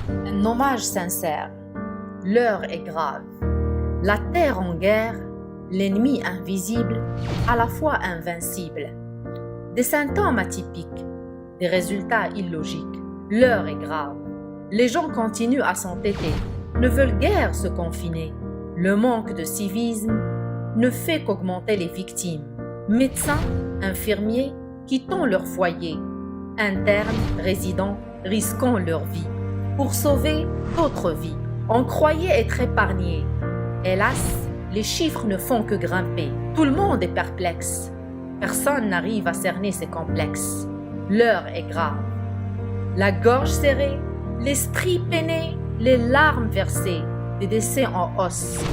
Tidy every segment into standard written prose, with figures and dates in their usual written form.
Un hommage sincère, l'heure est grave. La terre en guerre, l'ennemi invisible, à la fois invincible. Des symptômes atypiques, des résultats illogiques, l'heure est grave. Les gens continuent à s'entêter, ne veulent guère se confiner. Le manque de civisme ne fait qu'augmenter les victimes. Médecins, infirmiers, quittant leur foyer. Internes, résidents, risquant leur vie. Pour sauver d'autres vies, on croyait être épargnés. Hélas, les chiffres ne font que grimper. Tout le monde est perplexe. Personne n'arrive à cerner ces complexes. L'heure est grave. La gorge serrée, l'esprit peiné, les larmes versées, des décès en hausse.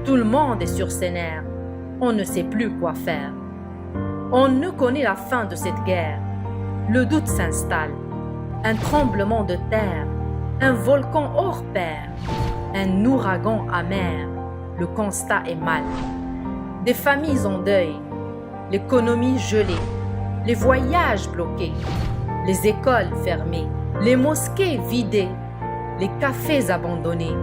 Tout le monde est sur ses nerfs. On ne sait plus quoi faire. On ne connaît la fin de cette guerre. Le doute s'installe. Un tremblement de terre, un volcan hors pair, un ouragan amer. Le constat est mal. Des familles en deuil, l'économie gelée, les voyages bloqués, les écoles fermées, les mosquées vidées, les cafés abandonnés,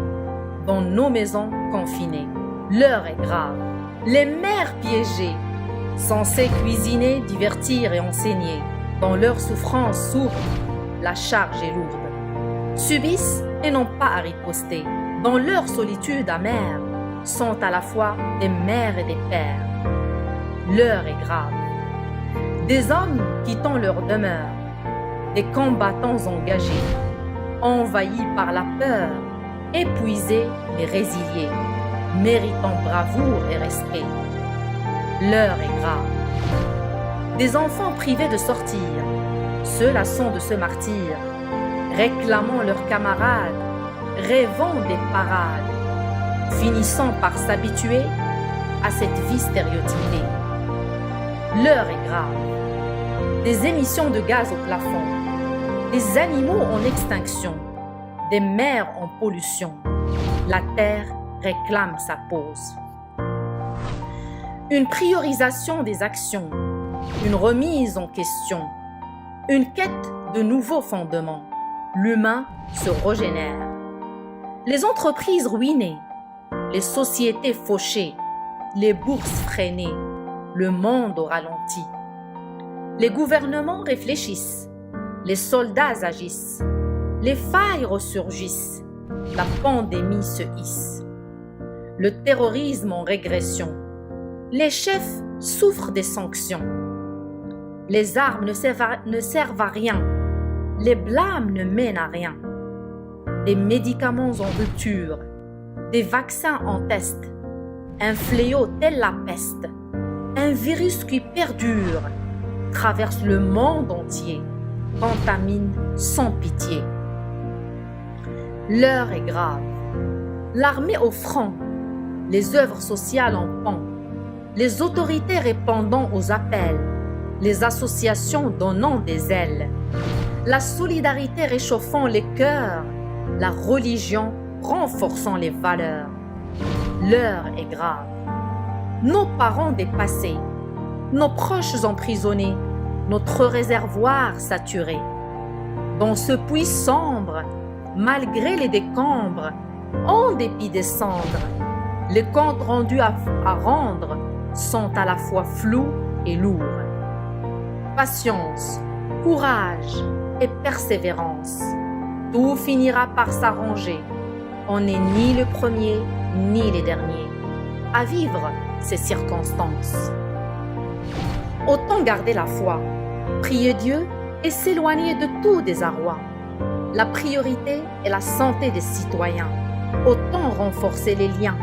dans nos maisons confinées. L'heure est grave. Les mères piégées, censées cuisiner, divertir et enseigner, dans leur souffrance sourde, la charge est lourde. Subissent et n'ont pas à riposter, dans leur solitude amère, sont à la fois des mères et des pères. L'heure est grave. Des hommes quittant leur demeure, des combattants engagés, envahis par la peur, épuisés mais résiliés, méritant bravoure et respect. L'heure est grave. Des enfants privés de sortir, ceux lassants de ce martyre, réclamant leurs camarades, rêvant des parades, finissant par s'habituer à cette vie stéréotypée. L'heure est grave. Des émissions de gaz au plafond, des animaux en extinction, des mers en pollution. La terre réclame sa pause. Une priorisation des actions, une remise en question, une quête de nouveaux fondements. L'humain se régénère. Les entreprises ruinées, les sociétés fauchées, les bourses freinées, le monde au ralenti. Les gouvernements réfléchissent, les soldats agissent, les failles ressurgissent, la pandémie se hisse. Le terrorisme en régression, les chefs souffrent des sanctions. Les armes ne servent à rien, les blâmes ne mènent à rien. Des médicaments en rupture, des vaccins en test, un fléau tel la peste, un virus qui perdure, traverse le monde entier, contamine sans pitié. L'heure est grave. L'armée au front, les œuvres sociales en pan, les autorités répondant aux appels, les associations donnant des ailes, la solidarité réchauffant les cœurs, la religion renforçant les valeurs. L'heure est grave. Nos parents dépassés, nos proches emprisonnés, notre réservoir saturé. Dans ce puits sombre, malgré les décombres, en dépit des cendres, les comptes rendus à rendre sont à la fois flous et lourds. Patience, courage et persévérance, tout finira par s'arranger. On n'est ni le premier ni les derniers à vivre ces circonstances. Autant garder la foi, prier Dieu et s'éloigner de tout désarroi. La priorité est la santé des citoyens. Autant renforcer les liens,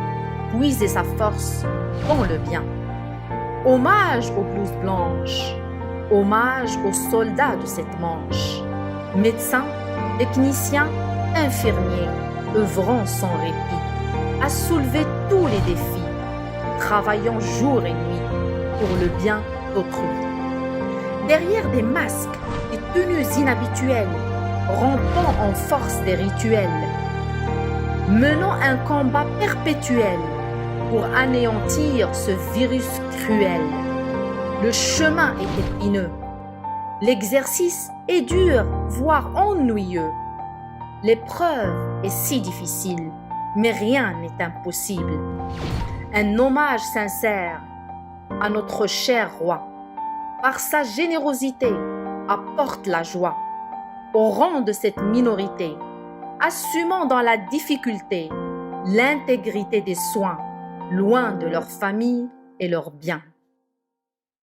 puiser sa force dans le bien. Hommage aux blouses blanches, hommage aux soldats de cette manche. Médecins, techniciens, infirmiers, œuvrant sans répit, à soulever tous les défis, travaillant jour et nuit pour le bien d'autrui. Derrière des masques et tenues inhabituelles, rampant en force des rituels, menant un combat perpétuel pour anéantir ce virus cruel. Le chemin est épineux, l'exercice est dur, voire ennuyeux. L'épreuve est si difficile, mais rien n'est impossible. Un hommage sincère à notre cher roi. Par sa générosité, apporte la joie au rang de cette minorité, assumant dans la difficulté l'intégrité des soins, loin de leur famille et leurs biens.